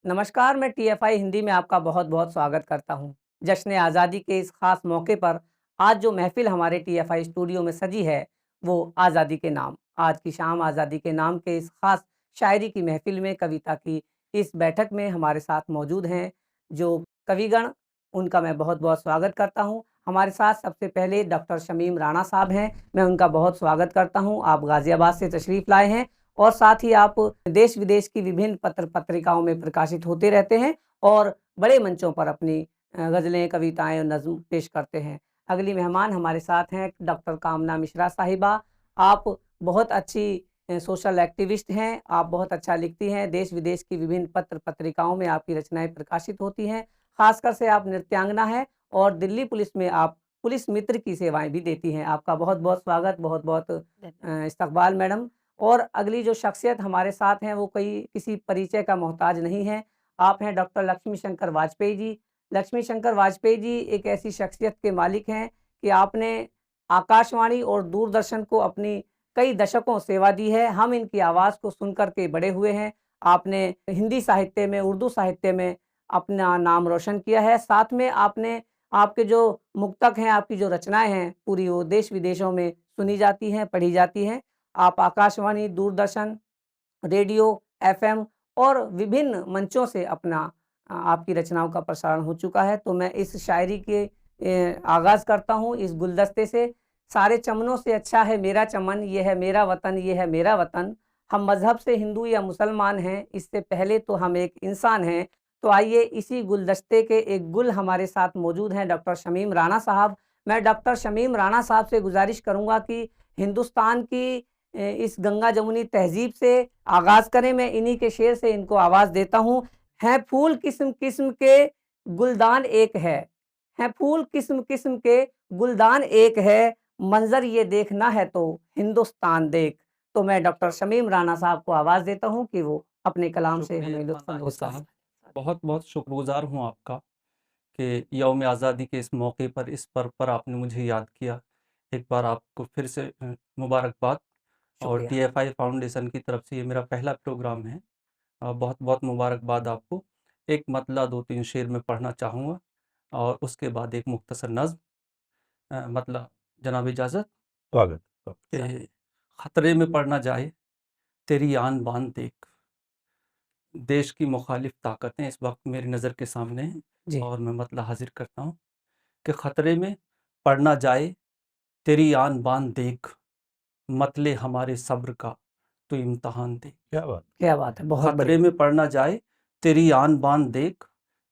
नमस्कार, मैं टीएफआई हिंदी में आपका बहुत-बहुत स्वागत करता हूँ। जश्न आज़ादी के इस ख़ास मौके पर आज जो महफ़िल हमारे टीएफआई स्टूडियो में सजी है, वो आज़ादी के नाम। आज की शाम आज़ादी के नाम के इस ख़ास शायरी की महफ़िल में कविता की इस बैठक में हमारे साथ मौजूद हैं, जो कविगण, उनका मैं बहुत-बहुत स्वागत करता हूँ। हमारे साथ सबसे पहले डॉक्टर शमीम राणा साहब हैं, मैं उनका बहुत स्वागत करता हूँ। आप गाज़ियाबाद से तशरीफ़ लाए हैं और साथ ही आप देश-विदेश की विभिन्न पत्र-पत्रिकाओं में प्रकाशित होते रहते हैं और बड़े मंचों पर अपनी ग़ज़लें, कविताएँ और नज़्म पेश करते हैं। अगली मेहमान हमारे साथ हैं डॉक्टर कामना मिश्रा साहिबा। आप बहुत अच्छी सोशल एक्टिविस्ट हैं, आप बहुत अच्छा लिखती हैं, देश-विदेश की विभिन्न पत्र-पत्रिकाओं में आपकी रचनाएँ प्रकाशित होती हैं। ख़ासकर से आप नृत्यांगना हैं और दिल्ली पुलिस में आप पुलिस मित्र की सेवाएँ भी देती हैं। आपका बहुत-बहुत स्वागत, बहुत-बहुत इस्तकबाल मैडम। और अगली जो शख्सियत हमारे साथ हैं वो कोई किसी परिचय का मोहताज नहीं है। आप हैं डॉक्टर लक्ष्मी शंकर वाजपेयी जी। लक्ष्मी शंकर वाजपेयी जी एक ऐसी शख्सियत के मालिक हैं कि आपने आकाशवाणी और दूरदर्शन को अपनी कई दशकों सेवा दी है। हम इनकी आवाज़ को सुन कर के बड़े हुए हैं। आपने हिंदी साहित्य में, उर्दू साहित्य में अपना नाम रोशन किया है। साथ में आपने आपके जो मुक्तक हैं, आपकी जो रचनाएँ हैं, पूरी वो देश-विदेशों में सुनी जाती हैं, पढ़ी जाती हैं। आप आकाशवाणी, दूरदर्शन, रेडियो, एफएम और विभिन्न मंचों से अपना आपकी रचनाओं का प्रसारण हो चुका है। तो मैं इस शायरी के आगाज़ करता हूँ इस गुलदस्ते से। सारे चमनों से अच्छा है मेरा चमन, ये है मेरा वतन, ये है मेरा वतन। हम मज़हब से हिंदू या मुसलमान हैं, इससे पहले तो हम एक इंसान हैं। तो आइए इसी गुलदस्ते के एक गुल हमारे साथ मौजूद हैं डॉक्टर शमीम राणा साहब। मैं डॉक्टर शमीम राणा साहब से गुज़ारिश करूँगा कि हिंदुस्तान की इस गंगा जमुनी तहज़ीब से आगाज़ करें। मैं इन्हीं के शेर से इनको आवाज़ देता हूँ। हैं फूल किस्म-किस्म के, गुलदान एक है। हैं फूल किस्म-किस्म के, गुलदान एक है। मंज़र ये देखना है तो हिंदुस्तान देख। तो मैं डॉक्टर शमीम राणा साहब को आवाज़ देता हूँ कि वो अपने कलाम से शुक्रिया हमें फ़रमाइए लुत्फ़ साहब। बहुत-बहुत शुक्रगुज़ार हूँ आपका कि यौम आज़ादी के इस मौके पर, इस पर्व पर आपने मुझे याद किया। एक बार आपको फिर से मुबारकबाद। और शुक्रिया। टीएफआई फाउंडेशन की तरफ से ये मेरा पहला प्रोग्राम है। बहुत-बहुत मुबारकबाद आपको। एक मतला 2-3 शेर मैं पढ़ना चाहूँगा और उसके बाद एक मुख्तसर नज़्म। मतला जनाब इजाज़त? स्वागत। कि खतरे में पड़ ना जाए तेरी आन बान देख। देश की मुखालिफ ताकतें इस वक्त मेरी नज़र के सामने हैं जी। और मैं मतला हाजिर करता हूँ कि खतरे में पड़ ना जाए तेरी आन बान देख, मतले हमारे सब्र का तो इम्तहान देख। क्या बात! क्या बात है! बहुत खतरे बढ़िया। में पड़ ना जाए तेरी आन बान देख,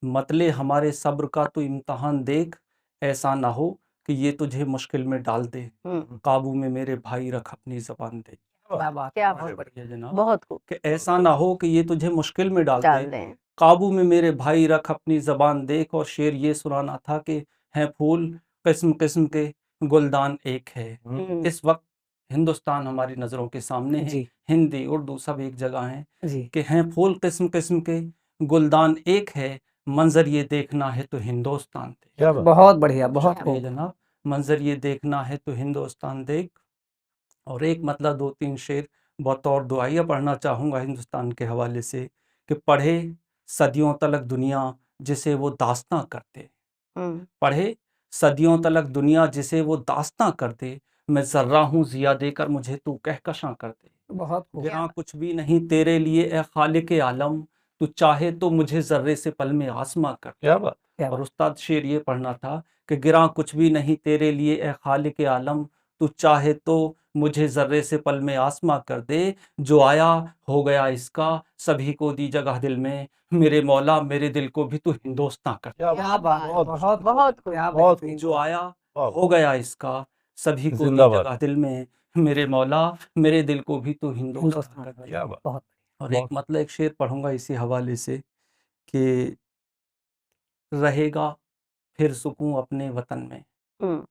मतले हमारे सब्र का तो इम्तहान देख। ऐसा ना हो कि ये तुझे मुश्किल में डाल दे, काबू में मेरे भाई रख अपनी ज़बान दे। क्या बात है! क्या बहुत बात! बढ़िया। बढ़िया जनाब। बहुत खूब। कि ऐसा ना हो कि ये तुझे मुश्किल में डाल डाल दे, दें। काबू में मेरे भाई रख अपनी ज़बान देख। और शेर ये सुनाना था कि हैं फूल किस्म किस्म के, गुलदान एक है। इस वक्त हिंदुस्तान हमारी नज़रों के सामने है। जी, हिंदी उर्दू सब एक जगह हैं जी। कि हैं फूल किस्म किस्म के, गुलदान एक है। मंजर ये देखना है तो हिंदुस्तान देख। क्या बात! बहुत बढ़िया, बहुत शुक्रिया खूब। जनाब। मंजर ये देखना है तो हिंदुस्तान देख। और एक मतलब 2-3 शेर बतौर दुआइया पढ़ना चाहूँगा हिंदुस्तान के हवाले से कि पढ़े सदियों तलक दुनिया जिसे वो दास्तां करते। पढ़े सदियों तलक दुनिया जिसे वो दास्तां करते। मैं ज़र्रा हूँ ज़िया देकर मुझे तू कहकशां कर दे। बहुत खूब। गिरा कुछ भी नहीं तेरे लिए ए खालिक आलम, तू चाहे तो मुझे ज़र्रे से पल में आसमां कर दे। क्या बात! क्या और बात! उस्ताद शेर ये पढ़ना था कि गिरा कुछ भी नहीं तेरे लिए ए खालिक आलम, तू चाहे तो मुझे ज़र्रे से पल में आसमां कर दे। जो आया हो गया इसका, सभी को दी जगह दिल में, मेरे मौला मेरे दिल को भी तू हिंदुस्तां कर दे। क्या क्या बात! बात है! बहुत बहुत खूब, बहुत खूब। क्या बहुत बेहतरीन जो बात। आया वाह! हो गया इसका, सभी को दी जिंदाबाद! जगह दिल में, मेरे मौला मेरे दिल को भी तू हिंदुस्तां हिंदुस्तान कर का दे। क्या बात! बहुत और एक बहुत मतलब एक शेर पढ़ूंगा इसी हवाले से कि रहेगा फिर सुकून अपने वतन में।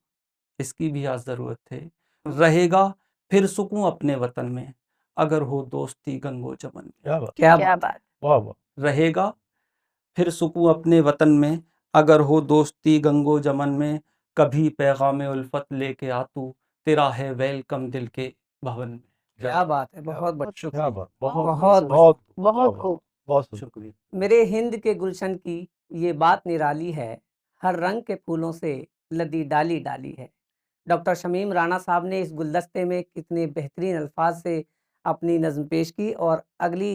इसकी भी आज ज़रूरत है। रहेगा फिर सुकून अपने वतन में, अगर हो दोस्ती गंगो जमन में। क्या बात! क्या क्या बात है! बात! वाह, वाह! रहेगा फिर सुकून अपने वतन में, अगर हो दोस्ती गंगो जमन में। कभी पैगाम उल्फत लेके आ तू, तेरा है वेलकम दिल के भवन में। क्या बात है! क्या बहुत बात! बढ़िया। क्या शुक्रिया। बात! बहुत बहुत बहुत बहुत वाह, खूब। बहुत सुंदर। शुक्रिया। मेरे हिंद के गुलशन की ये बात निराली है, हर रंग के फूलों से लदी डाली डाली है। डॉक्टर शमीम राणा साहब ने इस गुलदस्ते में कितने बेहतरीन अल्फाज से अपनी नज़्म पेश की और अगली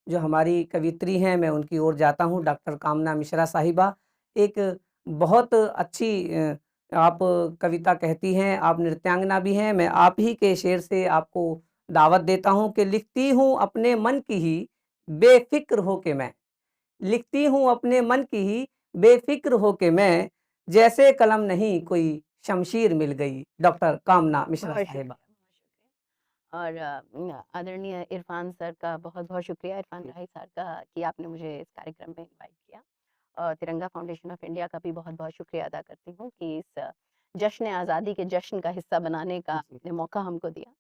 जो हमारी कवियत्री हैं मैं उनकी ओर जाता हूँ, डॉक्टर कामना मिश्रा साहिबा। एक बहुत अच्छी आप कविता कहती हैं, आप नृत्यांगना भी हैं। मैं आप ही के शेर से आपको दावत देता हूँ कि लिखती हूँ अपने मन की ही बेफ़िक्र हो के मैं, लिखती हूँ अपने मन की ही बेफ़िक्र हो के मैं, जैसे कलम नहीं कोई शमशीर मिल गई। डॉक्टर कामना मिश्रा बहुत साहिबा। और आदरणीय इरफान सर का बहुत-बहुत शुक्रिया, इरफान राही सर का कि आपने मुझे इस कार्यक्रम में इनवाइट किया। और तिरंगा फाउंडेशन ऑफ इंडिया का भी बहुत-बहुत शुक्रिया अदा करती हूँ कि इस जश्न आज़ादी के जश्न का हिस्सा बनाने का जी, आपने मौका हमको दिया।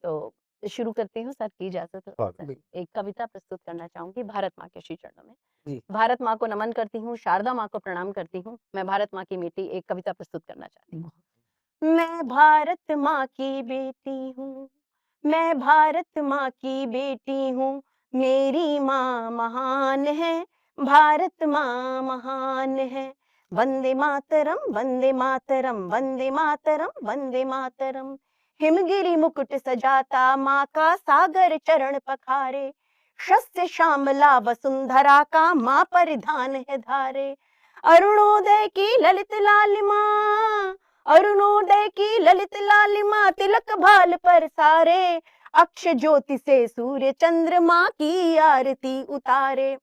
तो शुरू करती हूँ सर की इजाज़त हो हाँ, सर, बिल एक कविता प्रस्तुत करना चाहूँगी भारत माँ के श्री चरणों में। जी। भारत माँ को नमन करती हूँ, शारदा माँ को प्रणाम करती हूँ। मैं भारत माँ की बेटी एक कविता प्रस्तुत करना चाहती हूँ। मैं भारत माँ की बेटी हूँ, मैं भारत माँ की बेटी हूँ, मेरी माँ महान है, भारत माँ महान है। वंदे मातरम, वंदे मातरम, वंदे मातरम, वंदे मातरम। हिमगिरी मुकुट सजाता माँ का सागर चरण पखारे, शस्य श्यामला वसुंधरा का माँ परिधान है धारे। अरुणोदय की ललित लालिमा, अरुणोदय की ललित लालिमा, तिलक भाल पर सारे, अक्ष ज्योति से सूर्य चंद्रमा की आरती उतारे।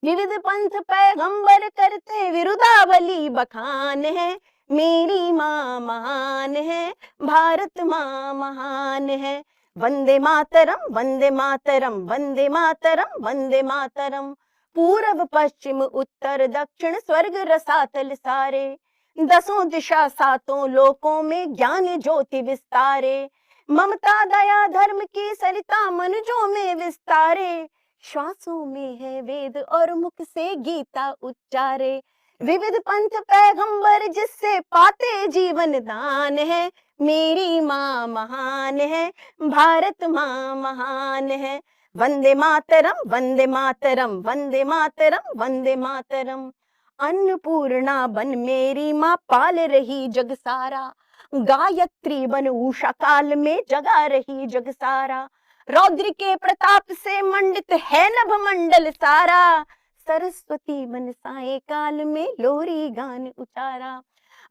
विविध पंथ पैगंबर करते विरुदावली बखान है, मेरी माँ महान है, भारत माँ महान है। वंदे मातरम, वंदे मातरम, वंदे मातरम, वंदे मातरम। पूरब पश्चिम उत्तर दक्षिण स्वर्ग रसातल सारे, दसों दिशा सातों लोकों में ज्ञान ज्योति विस्तारे। ममता दया धर्म की सरिता मनुजों में विस्तारे, श्वासों में है वेद और मुख से गीता उच्चारे। विविध पंथ पैगंबर जिससे पाते जीवन दान है, मेरी माँ महान है, भारत माँ महान है। वंदे मातरम, वंदे मातरम, वंदे मातरम, वंदे मातरम। अन्नपूर्णा बन मेरी माँ पाल रही जग सारा, गायत्री बन उषा काल में जगा रही जग सारा। रौद्र के प्रताप से मंडित है नभ मंडल सारा, सरस्वती बन साय काल में लोरी गान उचारा।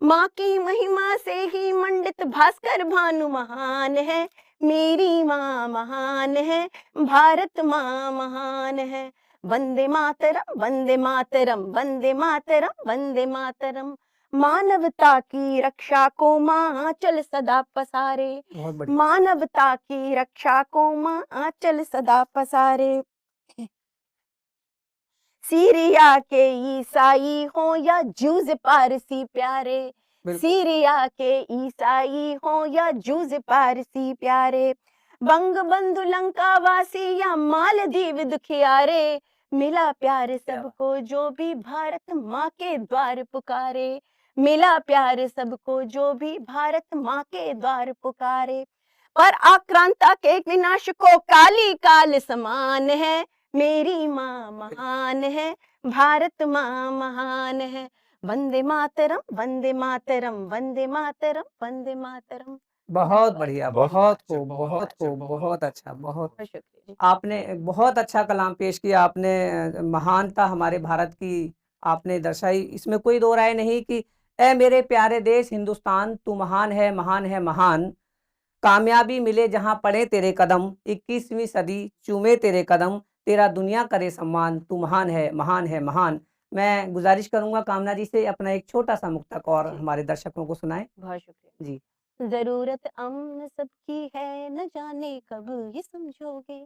माँ की महिमा से ही मंडित भास्कर भानु महान है, मेरी माँ महान है, भारत माँ महान है। वंदे मातरम, वंदे मातरम, वंदे मातरम, वंदे मातरम। मानवता की रक्षा को माँ आंचल सदा पसारे, बहुत बढ़िया। मानवता की रक्षा को माँ आंचल सदा पसारे। सीरिया के ईसाई हो या जूज पारसी प्यारे, बिल्कुल। सीरिया के ईसाई हो या जूज पारसी प्यारे। बंग बंधु लंका वासी या मालदीव दुखियारे, मिला प्यार सबको जो भी भारत माँ के द्वार पुकारे, मिला प्यार सबको जो भी भारत माँ के द्वार पुकारे। पर आक्रांता के विनाश को काली काल समान है, मेरी माँ महान है, भारत माँ महान है। वंदे मातरम, वंदे मातरम, वंदे मातरम, वंदे मातरम। बहुत बढ़िया, बहुत बहुत अच्छा, खूब, बहुत खूब, बहुत अच्छा, बहुत। बहुत शुक्रिया जी। आपने बहुत अच्छा कलाम पेश किया। आपने महानता हमारे भारत की आपने दर्शाई। इसमें कोई दो राय नहीं कि ए मेरे प्यारे देश हिंदुस्तान, तू महान है, महान है, महान। कामयाबी मिले जहाँ पड़े तेरे कदम, 21वीं सदी चूमे तेरे कदम, तेरा दुनिया करे सम्मान, तू महान है, महान है, महान। मैं गुजारिश करूँगा कामना जी से अपना एक छोटा-सा मुक्तक और जी। हमारे दर्शकों को सुनाएँ। बहुत शुक्रिया। जी। जरूरत अमन सबकी है, न जाने कब ये समझोगे,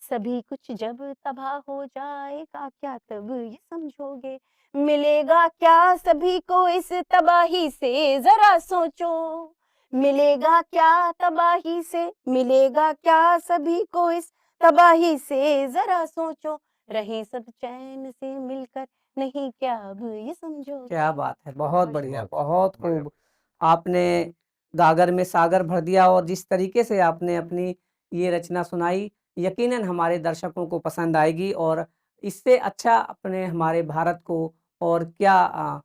सभी कुछ जब तबाह हो जाएगा क्या तब ये समझोगे। मिलेगा क्या सभी को इस तबाही से जरा सोचो, मिलेगा क्या तबाही से, मिलेगा क्या सभी को इस तबाही से जरा सोचो। रहे सब चैन से मिलकर, नहीं क्या अब ये समझोगे। क्या बात है! बहुत बढ़िया, बहुत बहुत बढ़िया। खूब। आपने गागर में सागर भर दिया और जिस तरीके से आपने अपनी ये रचना सुनाई, यकीनन हमारे दर्शकों को पसंद आएगी और इससे अच्छा अपने हमारे भारत को और क्या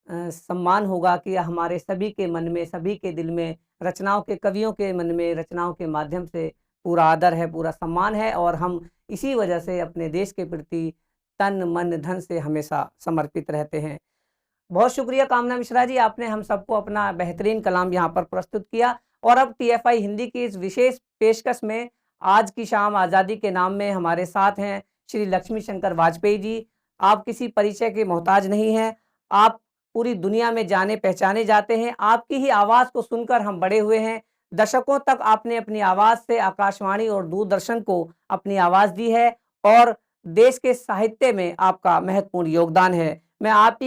सम्मान होगा कि हमारे सभी के मन में, सभी के दिल में, रचनाओं के कवियों के मन में, रचनाओं के माध्यम से पूरा आदर है, पूरा सम्मान है और हम इसी वजह से अपने देश के प्रति तन, मन, धन से हमेशा समर्पित रहते हैं। बहुत शुक्रिया कामना मिश्रा जी, आपने हम सबको अपना बेहतरीन कलाम यहाँ पर प्रस्तुत किया और अब टीएफआई हिंदी की इस विशेष पेशकश में आज की शाम आज़ादी के नाम में हमारे साथ हैं श्री लक्ष्मी शंकर वाजपेयी जी। आप किसी परिचय के मोहताज नहीं हैं, आप पूरी दुनिया में जाने पहचाने जाते हैं, आपकी ही आवाज़ को सुनकर हम बड़े हुए हैं। दशकों तक आपने अपनी आवाज़ से आकाशवाणी और दूरदर्शन को अपनी आवाज़ दी है और देश के साहित्य में आपका महत्वपूर्ण योगदान है। मैं आप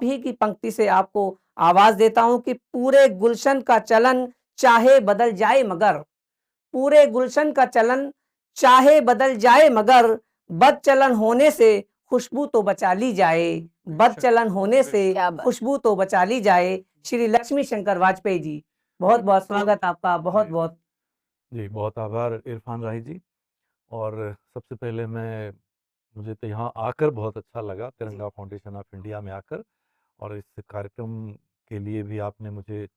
ही की पंक्ति से आपको आवाज़ देता हूँ कि पूरे गुलशन का चलन चाहे बदल जाए मगर, पूरे गुलशन का चलन चाहे बदल जाए मगर, बद चलन होने से खुशबू तो बचा ली जाए, बद चलन होने से क्या बात। खुशबू तो बचा ली जाए। श्री लक्ष्मी शंकर वाजपेयी जी, बहुत बहुत स्वागत आपका, बहुत बहुत। जी, बहुत आभार इरफान राही जी। और सबसे पहले मुझे तो यहाँ आकर बहुत अच्छा लगा, तिरंगा फाउंडेशन ऑफ इंडिया में आकर, और इस कार्यक्रम के लिए भी आपने मुझे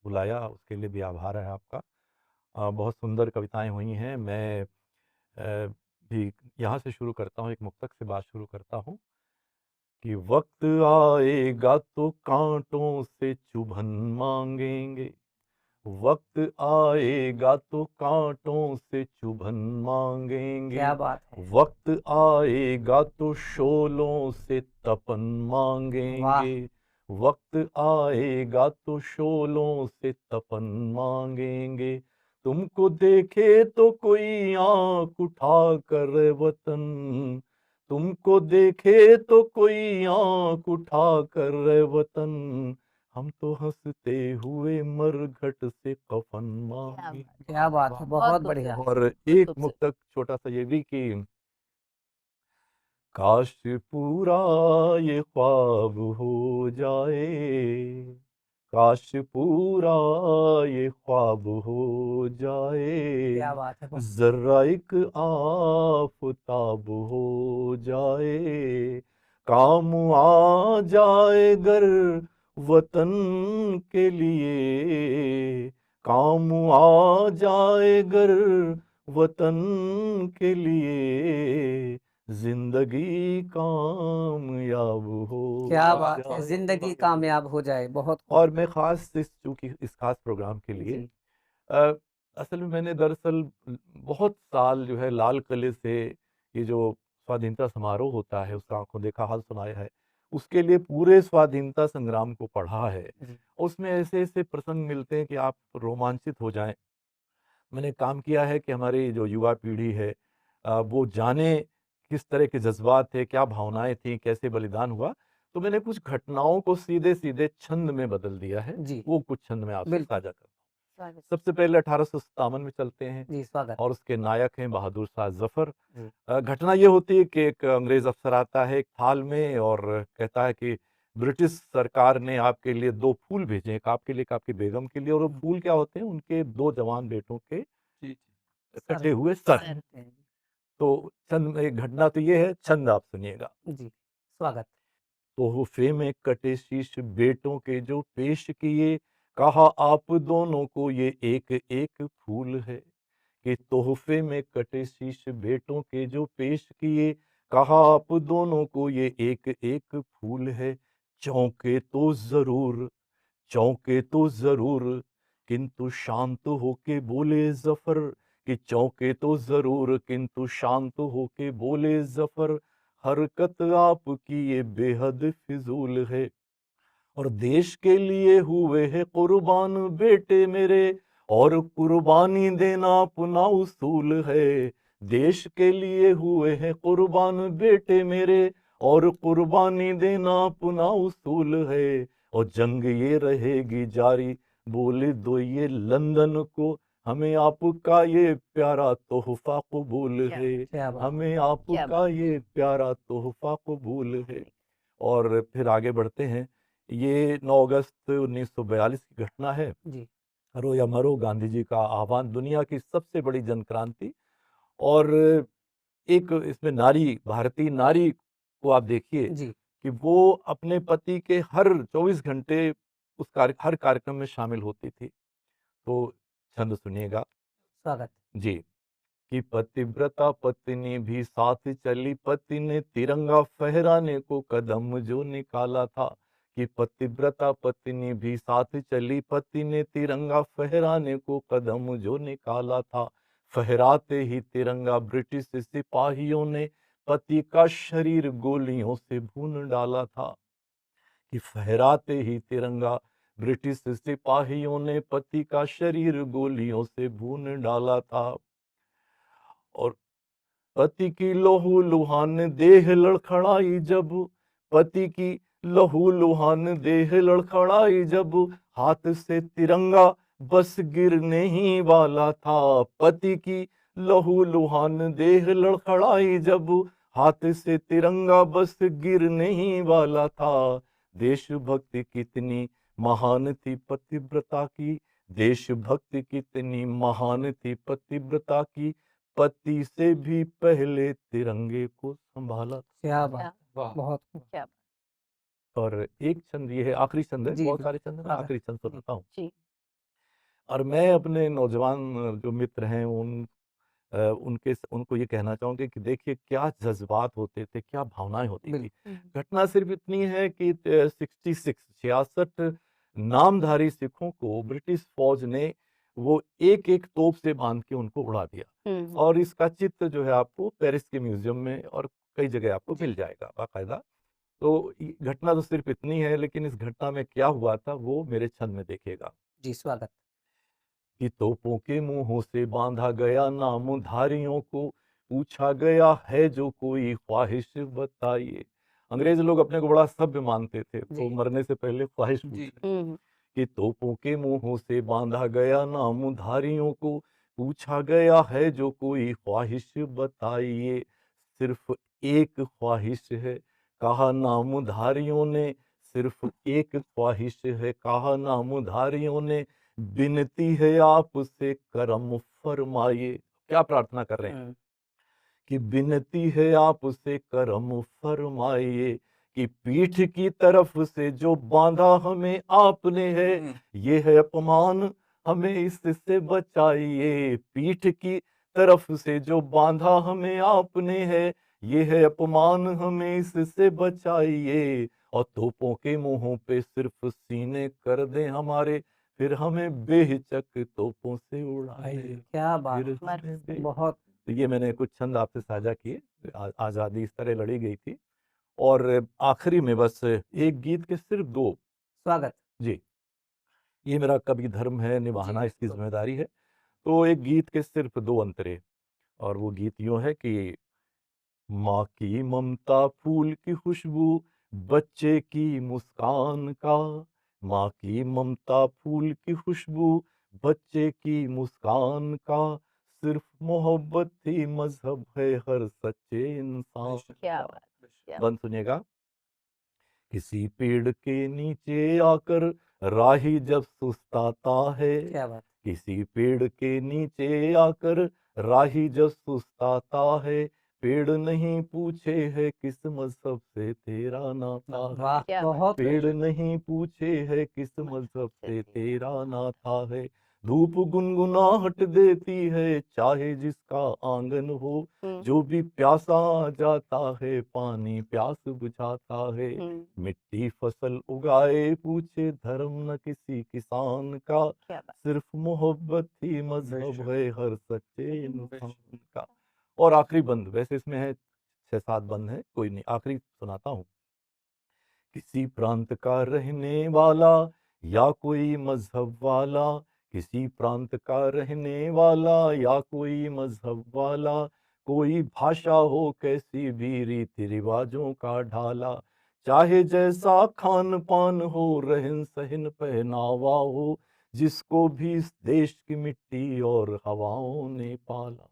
बुलाया, उसके लिए भी आभार है आपका। बहुत सुंदर कविताएं हुई हैं। मैं भी यहाँ से शुरू करता हूँ, एक मुक्तक से बात शुरू करता हूँ कि वक्त आएगा तो कांटों से चुभन मांगेंगे, वक्त आएगा तो कांटों से चुभन मांगेंगे, क्या बात है, वक्त आएगा तो शोलों से तपन वाह, मांगेंगे, वक्त आएगा तो शोलों से तपन मांगेंगे। तुमको देखे तो कोई आंख उठा कर वतन, तुमको देखे तो कोई आंख उठा कर वतन, हम तो हंसते हुए मरघट से कफन मांगे। क्या बात है, बहुत बहुत बढ़िया। और एक खूबसूरत। मुक्तक छोटा सा ये भी कि काश पूरा ये ख्वाब हो जाए, काश पूरा ये ख्वाब हो जाए, क्या बात है, बहुत जरा एक आफताब हो जाए, काम आ जाए गर वतन के लिए, काम आ जाए गर वतन के लिए, जिंदगी कामयाब हो क्या बात है, जाए। जिंदगी कामयाब हो जाए, बहुत और मैं खास चूंकि इस खास प्रोग्राम के लिए जी, अ, असल में मैंने दरअसल बहुत साल जो है लाल किले से ये जो स्वाधीनता समारोह होता है उसका आंखों देखा हाल सुनाया है, उसके लिए पूरे स्वाधीनता संग्राम को पढ़ा है। जी, उसमें ऐसे ऐसे प्रसंग मिलते हैं कि आप रोमांचित हो जाएं। मैंने काम किया है कि हमारी जो युवा पीढ़ी है वो जाने किस तरह के जज्बात थे, क्या भावनाएं थी, कैसे बलिदान हुआ। तो मैंने कुछ घटनाओं को सीधे सीधे छंद में बदल दिया है, जी, वो कुछ छंद में आपसे बिल्कुल, साझा करता हूँ। स्वागत। सबसे पहले 1857 में चलते हैं जी, स्वागत। और उसके नायक हैं बहादुर शाह जफर। जी, घटना ये होती है कि एक अंग्रेज अफसर आता है एक थाल में और कहता है कि ब्रिटिश सरकार ने आपके लिए 2 फूल भेजे, एक आपके लिए, एक आपकी बेगम के लिए। और वो फूल क्या होते हैं? उनके 2 जवान बेटों के सर कटे हुए सर। सर। होते हैं। तो छंद में घटना तो ये है, छंद आप सुनिएगा। जी, स्वागत। तोहफे में कटे शीश बेटों के जो पेश किए, कहा आप दोनों को ये एक एक फूल है, कि तोहफे में कटे शीश बेटों के जो पेश किए, कहा आप दोनों को ये एक एक फूल है। चौंके तो जरूर, चौंके तो जरूर, किंतु शांत होके बोले जफर, कि चौंके तो जरूर किंतु शांत होके बोले जफर, हरकत आपकी ये बेहद फिजूल है, और देश के लिए हुए हैं कुर्बान बेटे मेरे, और कुर्बानी देना अपना उसूल है। देश के लिए हुए हैं कुर्बान बेटे मेरे, और कुर्बानी देना अपना उसूल है, और जंग ये रहेगी जारी, बोले दो ये लंदन को, हमें आपका ये प्यारा तोहफा कबूल क्या है, क्या बात, हमें क्या आपका बात। ये प्यारा तोहफा कबूल है। और फिर आगे बढ़ते हैं। ये 9 अगस्त 1942 की घटना है। जी, हरो या मरो, गांधी जी का आह्वान, दुनिया की सबसे बड़ी जन क्रांति। और एक इसमें नारी, भारतीय नारी को आप देखिए जी, कि वो अपने पति के हर 24 घंटे हर कार्यक्रम में शामिल होती थी। तो छंद सुनिएगा। स्वागत। जी, कि पतिव्रता पत्नी भी साथ चली, पति ने तिरंगा फहराने को कदम जो निकाला था। कि पतिव्रता पत्नी भी साथ चली, पति ने तिरंगा फहराने को कदम जो निकाला था। फहराते ही तिरंगा ब्रिटिश सिपाहियों ने पति का शरीर गोलियों से भून डाला था। कि फहराते ही तिरंगा ब्रिटिश सिपाहियों ने पति का शरीर गोलियों से भून डाला था। और पति की लहू लुहान देह लड़खड़ाई जब, पति की लहू लुहान देह लड़खड़ाई जब, हाथ से तिरंगा बस गिरने ही वाला था। पति की लहू लुहान देह लड़खड़ाई जब, हाथ से तिरंगा बस गिरने ही वाला था। देशभक्ति कितनी महान थी पतिव्रता की, देशभक्ति कितनी महान थी पतिव्रता की, पति से भी पहले तिरंगे को संभाला। क्या बात है, वाह बहुत खूब। क्या बात। और एक छंद ये है, आखिरी छंद है, जी, बहुत बिल्कुल। सारे छंद हैं, मैं स्वागत। आखिरी छंद सुनाता हूँ। जी। और मैं अपने नौजवान जो मित्र हैं उनको ये कहना चाहूंगा कि देखिए क्या जज्बात होते थे, क्या भावनाएं होती थी। बिल्कुल। घटना सिर्फ इतनी है कि 66 नामधारी सिखों को ब्रिटिश फौज ने वो एक एक तोप से बांध के उनको उड़ा दिया। और इसका चित्र जो है आपको पेरिस के म्यूजियम में और कई जगह आपको मिल जाएगा बाकायदा। तो घटना तो सिर्फ इतनी है, लेकिन इस घटना में क्या हुआ था वो मेरे छंद में देखिएगा। जी, स्वागत। कि तोपों के मुंहों से बांधा गया नामधारियों को, पूछा गया है जो कोई ख्वाहिश बताइए। अंग्रेज लोग अपने को बड़ा सभ्य मानते थे, तो जी। मरने से पहले ख्वाहिश जी पूछते। कि तोपों के मुंहों से बांधा गया नामधारियों को, पूछा गया है जो कोई ख्वाहिश बताइए। सिर्फ एक ख्वाहिश है, कहा नामधारियों ने, सिर्फ एक ख्वाहिश है, कहा नामधारियों ने, विनती है आपसे करम फरमाइए। क्या प्रार्थना कर रहे हैं हम्म, कि विनती है आपसे करम फरमाइए। कि पीठ की तरफ से जो बांधा हमें आपने है, ये है अपमान, हमें इससे बचाइए। पीठ की तरफ से जो बांधा हमें आपने है, ये है अपमान, हमें इससे बचाइए। और तोपों के मुंहों पे सिर्फ सीने कर दें हमारे, फिर हमें बेहिचक तोपों से उड़ाइए। क्या बात फिर है, हमें बे बहुत। तो ये मैंने कुछ छंद आपसे साझा किए। आज़ादी इस तरह लड़ी गई थी। और आखिरी में बस एक गीत के सिर्फ 2। स्वागत। जी, ये मेरा कवि धर्म है, निभाना जी, इसकी बिल्कुल। ज़िम्मेदारी है। तो एक गीत के सिर्फ 2 अंतरे, और वो गीत यूँ है कि माँ की ममता फूल की खुशबू, बच्चे की मुस्कान का। माँ की ममता फूल की खुशबू, बच्चे की मुस्कान का। सिर्फ मोहब्बत ही मजहब है हर सच्चे इंसान क्या का। बात। क्या बंद सुनिएगा। किसी पेड़ के नीचे आकर राही जब सुस्ताता है, क्या बात। किसी पेड़ के नीचे आकर राही जब सुस्ताता है, पेड़ नहीं पूछे है किस मजहब से तेरा नाता है। वाह, क्या बात। बहुत पेड़ खूब। नहीं पूछे है किस मजहब से से तेरा तेरा नाता है। धूप गुनगुनाहट देती है चाहे जिसका आंगन हो, जो भी प्यासा आ जाता है पानी प्यास बुझाता है। मिट्टी फसल उगाए पूछे धर्म न किसी किसान का, क्या बात। सिर्फ मोहब्बत ही मजहब बेशक। है हर सच्चे इंसान का। और आखिरी बंद, वैसे इसमें है 6-7 बंद है, कोई नहीं, आखिरी सुनाता हूँ। किसी प्रांत का रहने वाला या कोई मजहब वाला, किसी प्रांत का रहने वाला या कोई मजहब वाला, कोई भाषा हो कैसी भी रीति रिवाजों का ढाला, चाहे जैसा खान पान हो रहन सहन पहनावा हो, जिसको भी इस देश की मिट्टी और हवाओं ने पाला।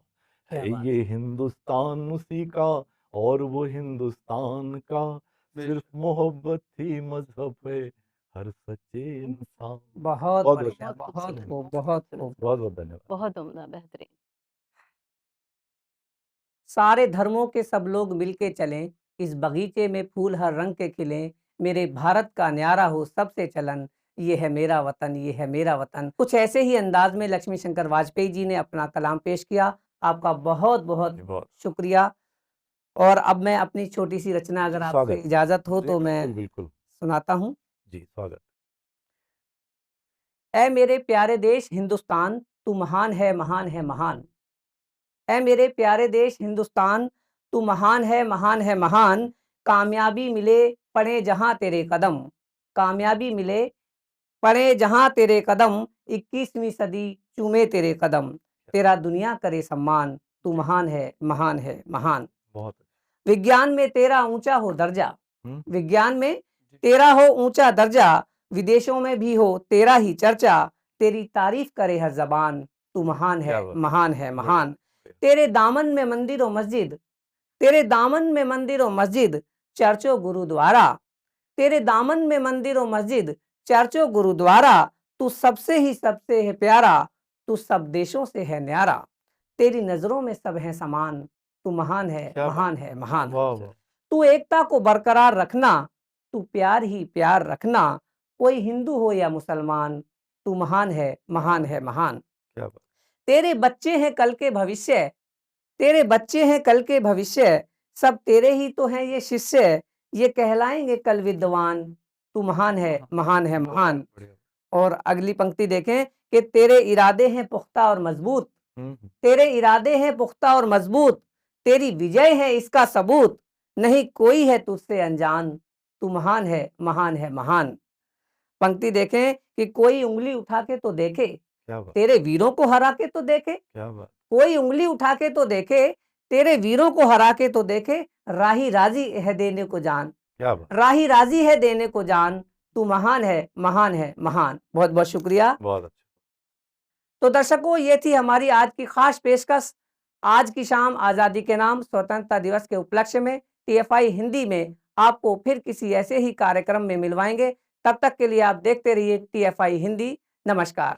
क्या है बात। ये हिंदुस्तान उसी का और वो हिंदुस्तान का, सिर्फ मोहब्बत ही मजहब है हर सच्चे इंसान। बहुत बहुत बढ़िया, बहुत बहुत खूबसूरत। खूब, बहुत खूबसूरत। खूब। बहुत बहुत धन्यवाद। बहुत उम्दा, बेहतरीन। सारे धर्मों के सब लोग मिलके चलें, इस बगीचे में फूल हर रंग के खिलें, मेरे भारत का न्यारा हो सबसे चलन, ये है मेरा वतन, ये है मेरा वतन। कुछ ऐसे ही अंदाज में लक्ष्मी शंकर वाजपेयी जी ने अपना कलाम पेश किया। आपका बहुत बहुत जी, बहुत शुक्रिया। और अब मैं अपनी छोटी सी रचना, अगर आपसे स्वागत। इजाजत हो जी, तो मैं बिल्कुल, बिल्कुल। सुनाता हूँ। जी, स्वागत। ऐ मेरे प्यारे देश हिंदुस्तान, तू महान है, महान है, महान। ऐ मेरे प्यारे देश हिंदुस्तान, तू महान है, महान है, महान। कामयाबी मिले पड़े जहां तेरे कदम, कामयाबी मिले पड़े जहां तेरे कदम, 21वीं सदी चूमे तेरे कदम, तेरा दुनिया करे सम्मान, तू महान है, महान है, महान। बहुत विज्ञान में तेरा ऊंचा हो दर्जा, हुँ, विज्ञान में तेरा हो ऊंचा दर्जा, विदेशों में भी हो तेरा ही चर्चा, तेरी तारीफ करे हर जबान, तू महान है, क्या बात है। महान है, महान। बढ़िया। तेरे दामन में मंदिर और मस्जिद, तेरे दामन में मंदिर और मस्जिद, चर्चों गुरुद्वारा, तेरे दामन में मंदिर और मस्जिद, चर्चों गुरुद्वारा, तू सबसे ही सबसे है प्यारा, तू सब देशों से है न्यारा, तेरी नजरों में सब है समान, तू महान है, क्या बात महान है, महान। वाह, वाह! तू एकता को बरकरार रखना, तू प्यार ही प्यार रखना, कोई हिंदू हो या मुसलमान, तू महान है, महान है, महान। क्या बात! तेरे बच्चे हैं कल के भविष्य, तेरे बच्चे हैं कल के भविष्य, सब तेरे ही तो हैं ये शिष्य, ये कहलाएंगे कल विद्वान, तू महान है, महान है, महान। बढ़िया। और अगली पंक्ति देखें कि तेरे इरादे हैं पुख्ता और मजबूत, हुँ, हुँ। तेरे इरादे हैं पुख्ता और मजबूत, तेरी विजय है इसका सबूत, नहीं कोई है तुझसे अनजान, तू महान है, महान है, महान। पंक्ति देखें कि कोई उंगली उठा के तो देखे, क्या बात! तेरे वीरों को हरा के तो देखे, क्या बात! कोई उंगली उठा के तो देखे, तेरे वीरों को हरा के तो देखे, राही राजी है देने को जान, क्या बात! राही राजी है देने को जान, तू महान है, महान है, महान। बहुत बहुत शुक्रिया। बहुत अच्छा। तो दर्शकों, ये थी हमारी आज की खास पेशकश। आज की शाम आज़ादी के नाम स्वतंत्रता दिवस के उपलक्ष्य में टीएफआई हिंदी में आपको फिर किसी ऐसे ही कार्यक्रम में मिलवाएंगे। तब तक के लिए आप देखते रहिए टीएफआई हिंदी। नमस्कार।